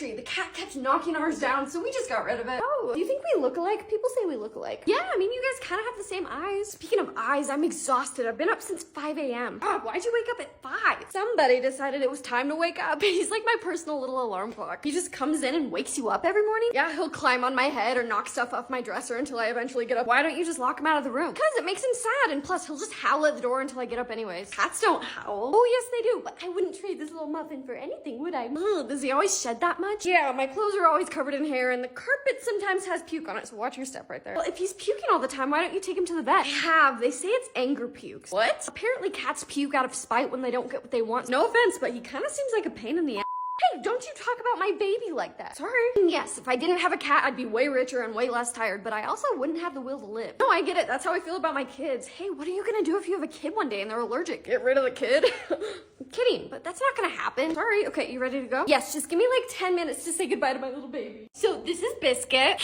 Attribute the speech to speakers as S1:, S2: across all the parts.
S1: tree. The cat kept knocking ours down, so we just got rid of it. Oh, do you think we look alike? People say we look alike. Yeah, I mean, you guys kind of have the same eyes. Speaking of eyes, I'm exhausted. I've been up since 5 a.m. God, why'd you wake up at 5? Somebody decided it was time to wake up. He's like my personal little alarm clock. He just comes in and wakes you up every morning. Yeah, he'll climb on my head or knock stuff off my dresser until I eventually get up. Why don't you just lock him out of the room? Because it makes him sad, and plus he'll just howl at the door until I get up anyways. Cats don't howl. Oh yes they do, but I wouldn't trade this little muffin for anything, would I? Ugh, does he always shed that much? Yeah, my clothes are always covered in hair, and the carpet sometimes has puke on it, so watch your step right there. Well, if he's puking all the time, why don't you take him to the vet? They say it's anger pukes. What? Apparently cats puke out of spite when they don't get what they want. No offense, but he kind of seems like a pain in the ass. Hey, don't you talk about my baby like that. Sorry. Yes, if I didn't have a cat, I'd be way richer and way less tired, but I also wouldn't have the will to live. No, I get it. That's how I feel about my kids. Hey, what are you gonna do if you have a kid one day and they're allergic? Get rid of the kid? I'm kidding, but that's not gonna happen. Sorry. Okay, you ready to go? Yes, just give me like 10 minutes to say goodbye to my little baby. So this is Biscuit.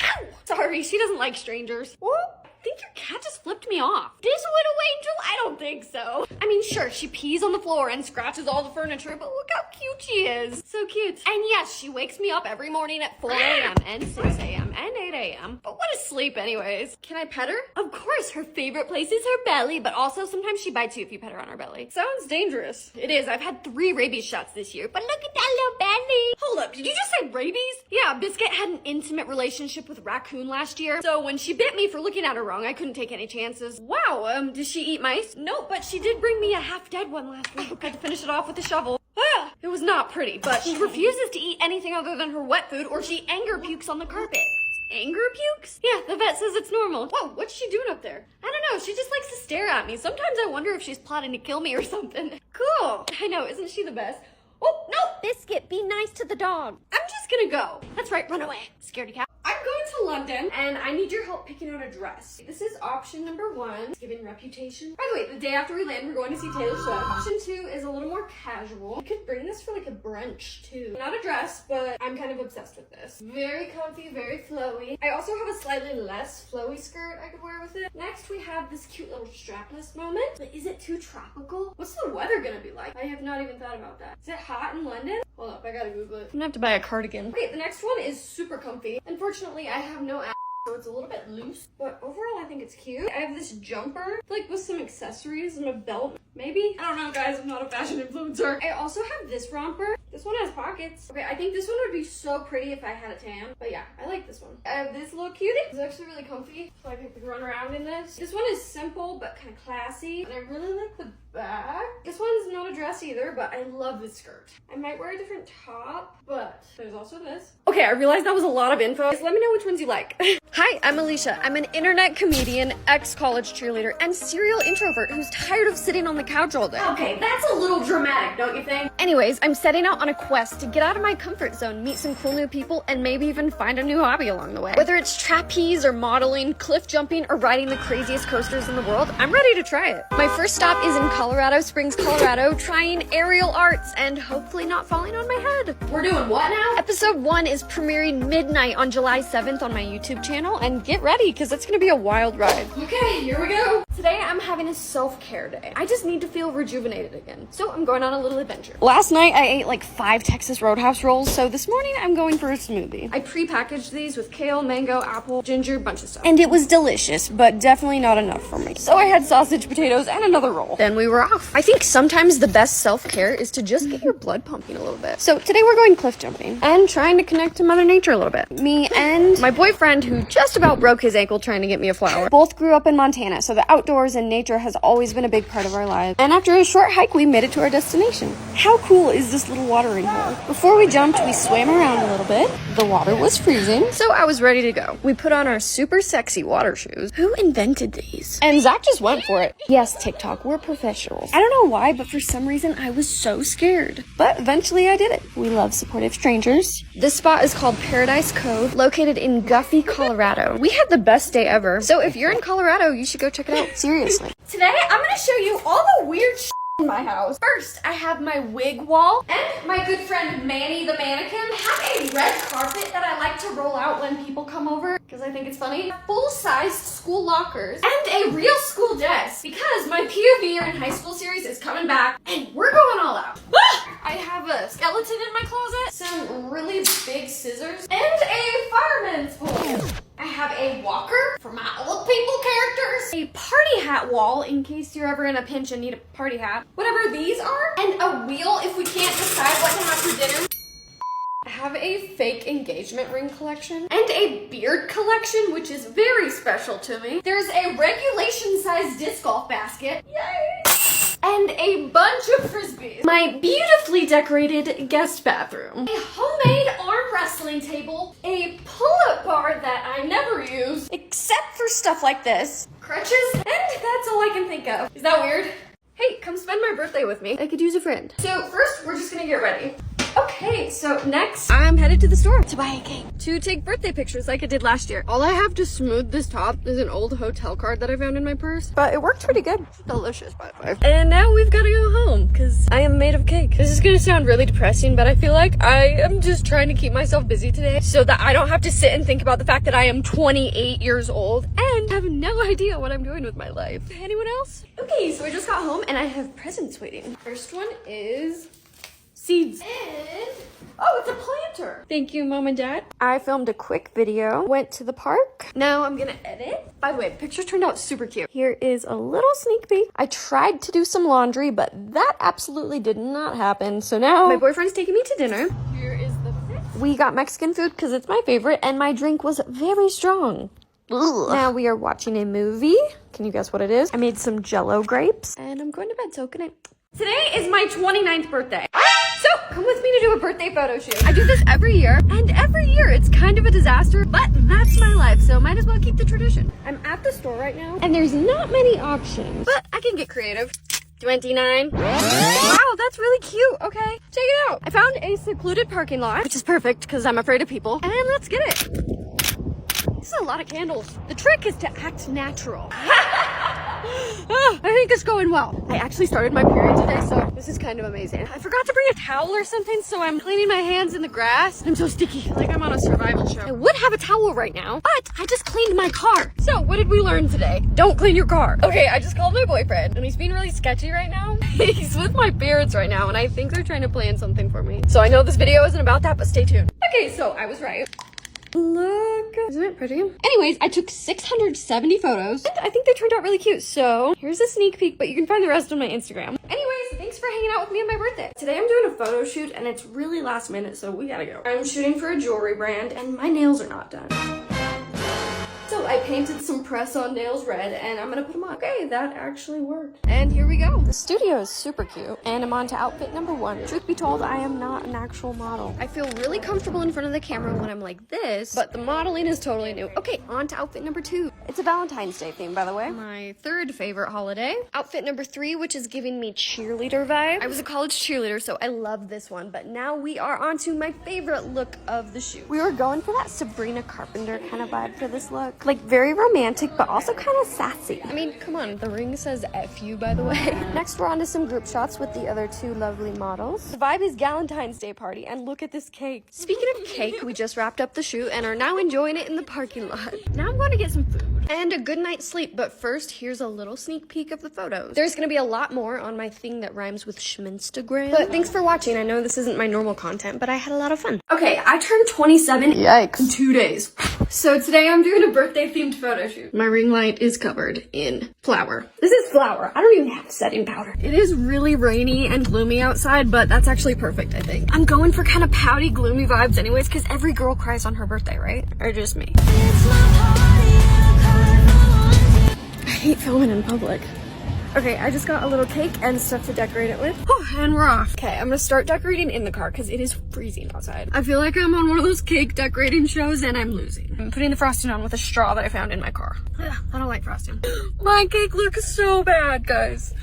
S1: Ow! Sorry, she doesn't like strangers. Whoop. I think your cat just flipped me off. This little angel? I don't think so. I mean, sure, she pees on the floor and scratches all the furniture, but look how cute she is. So cute. And yes, she wakes me up every morning at 4 a.m. and 6 a.m. and 8 a.m. But what is sleep anyways? Can I pet her? Of course, her favorite place is her belly, but also sometimes she bites you if you pet her on her belly. Sounds dangerous. It is. I've had 3 rabies shots this year, but look at that little belly. Hold up, did you just say rabies? Yeah, Biscuit had an intimate relationship with a raccoon last year, so when she bit me for looking at her wrong, I couldn't take any chances. Wow, did she eat mice? Nope, but she did bring me a half-dead one last week. Had to finish it off with a shovel. Ah, it was not pretty, but she refuses to eat anything other than her wet food, or she anger pukes on the carpet. Anger pukes? Yeah, the vet says it's normal. Whoa, what's she doing up there? I don't know, she just likes to stare at me. Sometimes I wonder if she's plotting to kill me or something. Cool. I know, isn't she the best? Oh, no! Biscuit, be nice to the dog. I'm just gonna go. That's right, run away, scaredy cat. I'm going to London, and I need your help picking out a dress. This is option number 1, giving reputation. By the way, the day after we land, we're going to see Taylor Swift. Option 2 is a little more casual. You could bring this for like a brunch, too. Not a dress, but I'm kind of obsessed with this. Very comfy, very flowy. I also have a slightly less flowy skirt I could wear with it. Next, we have this cute little strapless moment. But is it too tropical? What's the weather gonna be like? I have not even thought about that. Is it hot in London? Hold up, I gotta Google it. I'm gonna have to buy a cardigan. Okay, the next one is super comfy. Unfortunately, I have no ass, so it's a little bit loose, but overall I think it's cute. I have this jumper, like with some accessories and a belt, maybe? I don't know, guys, I'm not a fashion influencer. I also have this romper. This one has pockets. Okay, I think this one would be so pretty if I had a tan, but yeah, I like this one. I have this little cutie. It's actually really comfy, so I can run around in this. This one is simple, but kind of classy, and I really like the back. This one's not a dress either, but I love this skirt. I might wear a different top, but there's also this. Okay, I realized that was a lot of info. Just let me know which ones you like. Hi, I'm Alicia. I'm an internet comedian, ex-college cheerleader, and serial introvert who's tired of sitting on the couch all day. Okay, that's a little dramatic, don't you think? Anyways, I'm setting out on a quest to get out of my comfort zone, meet some cool new people, and maybe even find a new hobby along the way. Whether it's trapeze or modeling, cliff jumping, or riding the craziest coasters in the world, I'm ready to try it. My first stop is in Colorado Springs, Colorado, trying aerial arts and hopefully not falling on my head. We're doing what now? Episode 1 is premiering midnight on July 7th on my YouTube channel, and get ready because it's gonna be a wild ride. Okay, here we go. Today I'm having a self-care day. I just need to feel rejuvenated again. So I'm going on a little adventure. Last night I ate like 5 Texas Roadhouse rolls, so this morning I'm going for a smoothie. I pre-packaged these with kale, mango, apple, ginger, bunch of stuff. And it was delicious, but definitely not enough for me. So I had sausage, potatoes, and another roll. Then we were off. I think sometimes the best self-care is to just get your blood pumping a little bit. So today we're going cliff jumping and trying to connect to Mother Nature a little bit. Me and my boyfriend, who just about broke his ankle trying to get me a flower, both grew up in Montana, so the outdoors and nature has always been a big part of our lives. And after a short hike, we made it to our destination. How cool is this little watering hole? Before we jumped, we swam around a little bit. The water was freezing, so I was ready to go. We put on our super sexy water shoes. Who invented these? And Zach just went for it. Yes, TikTok, we're professionals. I don't know why, but for some reason I was so scared. But eventually I did it. We love supportive strangers. This spot is called Paradise Cove, located in Guffey, Colorado. We had the best day ever. So if you're in Colorado, you should go check it out. Seriously. Today, I'm gonna show you all the weird shit in my house. First, I have my wig wall, and my good friend Manny the mannequin have a red carpet that I like to roll out when people come over because I think it's funny. Full-sized school lockers and a real school desk because my POV in high school series is coming back and we're going all out. I have a skeleton in my closet, some really big scissors, and a fireman's pole. I have a walker for my old people characters, a party hat wall in case you're ever in a pinch and need a party hat, whatever these are, and a wheel if we can't decide what to have for dinner. I have a fake engagement ring collection and a beard collection, which is very special to me. There's a regulation size disc golf basket. Yay! And a bunch of frisbees. My beautifully decorated guest bathroom. A homemade arm wrestling table. A pull-up bar that I never use, except for stuff like this. Crutches, and that's all I can think of. Is that weird? Hey, come spend my birthday with me. I could use a friend. So first, we're just gonna get ready. Okay, so next, I'm headed to the store to buy a cake to take birthday pictures like I did last year. All I have to smooth this top is an old hotel card that I found in my purse, but it worked pretty good. Delicious, by the way. And now we've got to go home because I am made of cake. This is gonna sound really depressing, but I feel like I am just trying to keep myself busy today so that I don't have to sit and think about the fact that I am 28 years old and have no idea what I'm doing with my life. Anyone else? Okay, so I just got home and I have presents waiting. First one is seeds. And oh, it's a planter. Thank you, Mom and Dad. I filmed a quick video, went to the park. Now I'm gonna edit. By the way, the picture turned out super cute. Here is a little sneak peek. I tried to do some laundry, but that absolutely did not happen. So now my boyfriend's taking me to dinner. Here is the fish. We got Mexican food because it's my favorite, and my drink was very strong. Ugh. Now we are watching a movie. Can you guess what it is? I made some Jell-O grapes, and I'm going to bed, so good night. Today is my 29th birthday. So come with me to do a birthday photo shoot. I do this every year, and every year it's kind of a disaster, but that's my life, so might as well keep the tradition. I'm at the store right now, and there's not many options, but I can get creative. 29. Wow, that's really cute. Okay, check it out. I found a secluded parking lot, which is perfect because I'm afraid of people, and let's get it. This is a lot of candles. The trick is to act natural. I think it's going well. I actually started my period today, so this is kind of amazing. I forgot to bring a towel or something, so I'm cleaning my hands in the grass. I'm so sticky, like I'm on a survival show. I would have a towel right now, but I just cleaned my car. So what did we learn today? Don't clean your car. Okay, I just called my boyfriend, and he's being really sketchy right now. He's with my parents right now, and I think they're trying to plan something for me. So I know this video isn't about that, but stay tuned. Okay, so I was right. Look, isn't it pretty? Anyways, I took 670 photos, and I think they turned out really cute. So here's a sneak peek, but you can find the rest on my Instagram. Anyways, thanks for hanging out with me on my birthday. Today I'm doing a photo shoot, and it's really last minute, so we gotta go. I'm shooting for a jewelry brand, and my nails are not done. So I painted some press-on nails red, and I'm gonna put them on. Okay, that actually worked. And here we go. The studio is super cute, and I'm on to outfit number 1. Truth be told, I am not an actual model. I feel really comfortable in front of the camera when I'm like this, but the modeling is totally new. Okay, on to outfit number 2. It's a Valentine's Day theme, by the way. My third favorite holiday. Outfit number 3, which is giving me cheerleader vibe. I was a college cheerleader, so I love this one, but now we are on to my favorite look of the shoot. We were going for that Sabrina Carpenter kind of vibe for this look. Like very romantic, but also kind of sassy. I mean, come on, the ring says F you, by the way. Next, we're on to some group shots with the other 2 lovely models. The vibe is Valentine's Day party, and look at this cake. Speaking of cake, we just wrapped up the shoot and are now enjoying it in the parking lot. Now I'm going to get some food and a good night's sleep, but first, here's a little sneak peek of the photos. There's gonna be a lot more on my thing that rhymes with Schminstagram. But thanks for watching. I know this isn't my normal content, but I had a lot of fun. Okay, I turned 27
S2: Yikes.
S1: in 2 days. So today I'm doing a birthday themed photo shoot. My ring light is covered in flour. This is flour. I don't even have setting powder. It is really rainy and gloomy outside, but that's actually perfect, I think. I'm going for kind of pouty, gloomy vibes anyways, because every girl cries on her birthday, right? Or just me. I hate filming in public. Okay, I just got a little cake and stuff to decorate it with. Oh, and we're off. Okay, I'm gonna start decorating in the car because it is freezing outside. I feel like I'm on one of those cake decorating shows and I'm losing. I'm putting the frosting on with a straw that I found in my car. Ugh, I don't like frosting. My cake looks so bad, guys.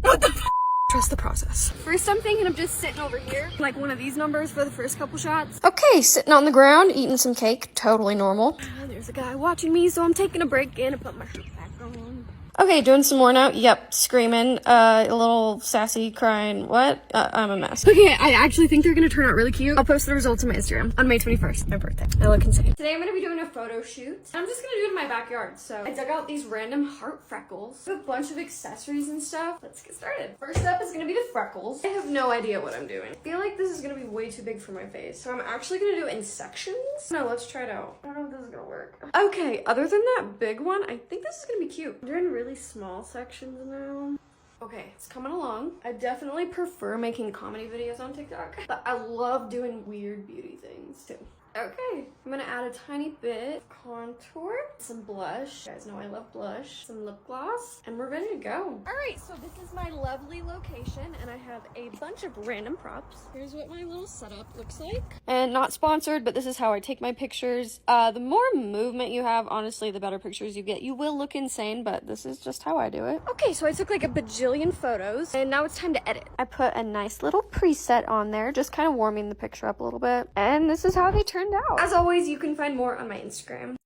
S1: What the f? Trust the process. First, I'm thinking of just sitting over here, like one of these numbers for the first couple shots. Okay, sitting on the ground, eating some cake, totally normal. There's a guy watching me, so I'm taking a break and I put my shirt back on. Okay, doing some more now. Yep, screaming, a little sassy, crying. What? I'm a mess. Okay, I actually think they're gonna turn out really cute. I'll post the results on my Instagram on May 21st, my birthday. I look insane. Today I'm gonna be doing a photo shoot. I'm just gonna do it in my backyard. So I dug out these random heart freckles, a bunch of accessories and stuff. Let's get started. First up is gonna be the freckles. I have no idea what I'm doing. I feel like this is gonna be way too big for my face. So I'm actually gonna do it in sections. No, let's try it out. I don't know if this is gonna work. Okay, other than that big one, I think this is gonna be cute. I'm doing really small sections now. Okay, it's coming along. I definitely prefer making comedy videos on TikTok, but I love doing weird beauty things too. Okay, I'm gonna add a tiny bit of contour, some blush. You guys know I love blush, some lip gloss, and we're ready to go. All right, so this is my lovely location, and I have a bunch of random props. Here's what my little setup looks like. And not sponsored, but this is how I take my pictures. The more movement you have, honestly, the better pictures you get. You will look insane, but this is just how I do it. Okay, so I took like a bajillion photos, and now it's time to edit. I put a nice little preset on there, just kind of warming the picture up a little bit. And this is how they turned out. As always, you can find more on my Instagram.